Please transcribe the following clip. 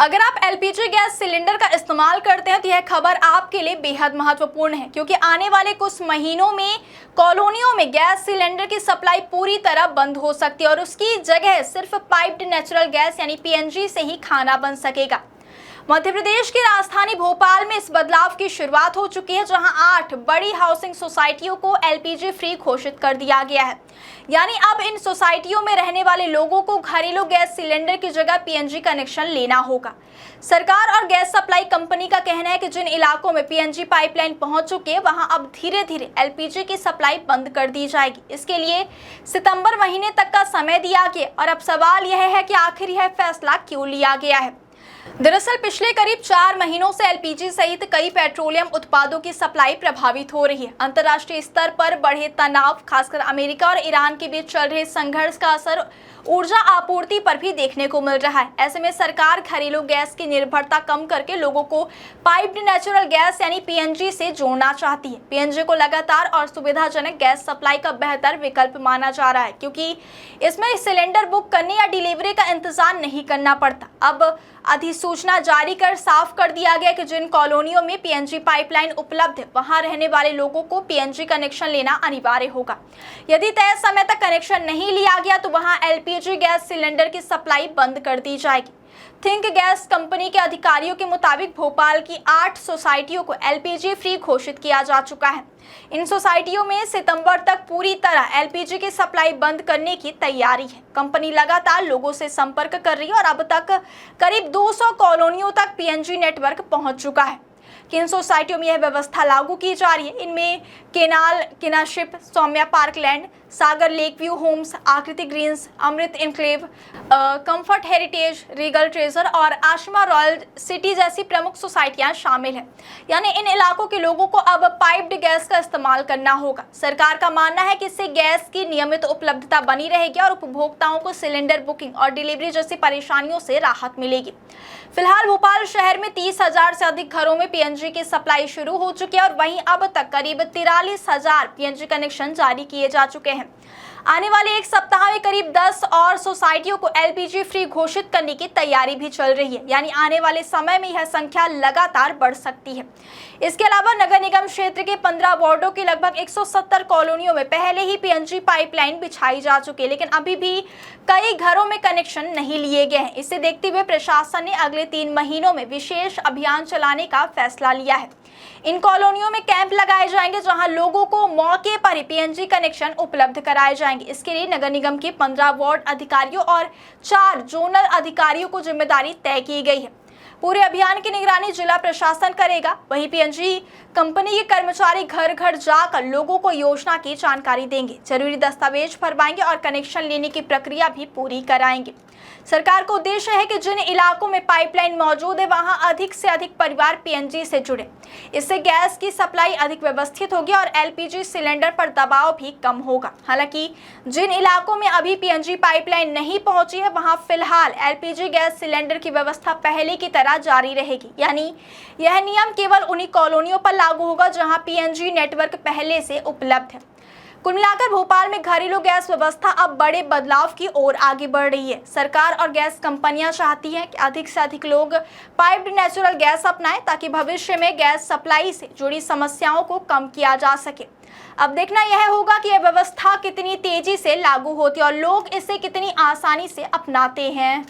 अगर आप LPG gas cylinder का इस्तेमाल करते हैं तो यह खबर आपके लिए बेहद महत्वपूर्ण है, क्योंकि आने वाले कुछ महीनों में कॉलोनियों में गैस सिलेंडर की सप्लाई पूरी तरह बंद हो सकती है और उसकी जगह सिर्फ पाइप्ड नेचुरल गैस यानी पीएनजी से ही खाना बन सकेगा। मध्य प्रदेश की राजधानी भोपाल में इस बदलाव की शुरुआत हो चुकी है, जहां 8 बड़ी हाउसिंग सोसाइटियों को एलपीजी फ्री घोषित कर दिया गया है। यानी अब इन सोसाइटियों में रहने वाले लोगों को घरेलू गैस सिलेंडर की जगह पीएनजी कनेक्शन लेना होगा। सरकार और गैस सप्लाई कंपनी का कहना है कि जिन इलाकों में पीएनजी पाइपलाइन पहुंच चुकी है वहां अब धीरे धीरे एलपीजी की सप्लाई बंद कर दी जाएगी। इसके लिए सितंबर महीने तक का समय दिया गया और अब सवाल यह है कि आखिर यह फैसला क्यों लिया गया है। दरअसल पिछले करीब 4 महीनों से एलपीजी सहित कई पेट्रोलियम उत्पादों की सप्लाई प्रभावित हो रही है। अंतर्राष्ट्रीय स्तर पर बढ़े तनाव, खासकर अमेरिका और ईरान के बीच चल रहे संघर्ष का असर ऊर्जा आपूर्ति पर भी देखने को मिल रहा है। ऐसे में सरकार घरेलू गैस की निर्भरता कम करके लोगों को पाइप्ड नेचुरल गैस यानी पीएनजी से जोड़ना चाहती है। पीएनजी को लगातार और सुविधाजनक गैस सप्लाई का बेहतर विकल्प माना जा रहा है, क्योंकि इसमें सिलेंडर बुक करने या डिलीवरी का इंतजार नहीं करना पड़ता। अब अधिसूचना जारी कर साफ कर दिया गया कि जिन कॉलोनियों में पीएनजी पाइपलाइन उपलब्ध है वहां रहने वाले लोगों को पीएनजी कनेक्शन लेना अनिवार्य होगा। यदि तय समय तक कनेक्शन नहीं लिया गया तो वहां एलपीजी गैस सिलेंडर की सप्लाई बंद कर दी जाएगी। थिंक गैस कंपनी के अधिकारियों के मुताबिक भोपाल की 8 सोसाइटियों को एलपीजी फ्री घोषित किया जा चुका है। इन सोसाइटियों में सितंबर तक पूरी तरह एलपीजी की सप्लाई बंद करने की तैयारी है। कंपनी लगातार लोगों से संपर्क कर रही है और अब तक करीब 200 कॉलोनियों तक पीएनजी नेटवर्क पहुंच चुका है। किन सोसाइटियों में यह व्यवस्था लागू की जा रही है, इनमें केनाल किनाशिप, Saumya Parkland, Sagar Lake View Homes, Akriti Greens, Amrit Enclave, Comfort Heritage, Regal Treasure और आशिमा रॉयल सिटी जैसी प्रमुख सोसाइटियां शामिल हैं। यानी इन इलाकों के लोगों को अब पाइप्ड गैस का इस्तेमाल करना होगा। सरकार का मानना है कि इससे गैस की नियमित उपलब्धता बनी रहेगी और उपभोक्ताओं को सिलेंडर बुकिंग और डिलीवरी जैसी परेशानियों से राहत मिलेगी। फिलहाल भोपाल शहर में 30,000 से अधिक घरों में पीएनजी की सप्लाई शुरू हो चुकी है और वहीं अब तक करीब 43,000 पीएनजी कनेक्शन जारी किए जा चुके हैं। आने वाले एक सप्ताह में करीब 10 और सोसाइटियों को एलपीजी फ्री घोषित करने की तैयारी भी चल रही है। यानी आने वाले समय में यह संख्या लगातार बढ़ सकती है। इसके अलावा नगर निगम क्षेत्र के 15 वार्डों की लगभग 170 कॉलोनियों में पहले ही पीएनजी पाइपलाइन बिछाई जा चुकी है, लेकिन अभी भी कई घरों में कनेक्शन नहीं लिए गए हैं। इसे देखते हुए प्रशासन ने अगले 3 महीनों में विशेष अभियान चलाने का फैसला लिया है। इन कॉलोनियों में कैंप लगाए जाएंगे जहां लोगों को मौके पर ही पीएनजी कनेक्शन उपलब्ध कराए जाएंगे। इसके लिए नगर निगम के 15 वार्ड अधिकारियों और 4 जोनल अधिकारियों को जिम्मेदारी तय की गई है। पूरे अभियान की निगरानी जिला प्रशासन करेगा। वहीं पीएनजी कंपनी के कर्मचारी घर घर जाकर लोगों को योजना की जानकारी देंगे, जरूरी दस्तावेज भरवाएंगे और कनेक्शन लेने की प्रक्रिया भी पूरी कराएंगे। सरकार का उद्देश्य है कि जिन इलाकों में पाइपलाइन मौजूद है वहां अधिक से अधिक परिवार पीएनजी से जुड़े। इससे गैस की सप्लाई अधिक व्यवस्थित होगी और एलपीजी सिलेंडर पर दबाव भी कम होगा। हालांकि जिन इलाकों में अभी पीएनजी पाइपलाइन नहीं पहुंची है वहां फिलहाल एलपीजी गैस सिलेंडर की व्यवस्था पहले की तरह जारी रहेगी। यानी यह नियम केवल उन्हीं कॉलोनियों पर लागू होगा जहां पीएनजी नेटवर्क पहले से उपलब्ध है। कुल मिलाकर भोपाल में घरेलू गैस व्यवस्था अब बड़े बदलाव की ओर आगे बढ़ रही है। सरकार और गैस कंपनियां चाहती हैं कि अधिक से अधिक लोग पाइप्ड नेचुरल गैस अपनाएं ताकि भविष्य में गैस सप्लाई से जुड़ी समस्याओं को कम किया जा सके। अब देखना यह होगा कि यह व्यवस्था कितनी तेजी से लागू होती है और लोग इसे कितनी आसानी से अपनाते हैं।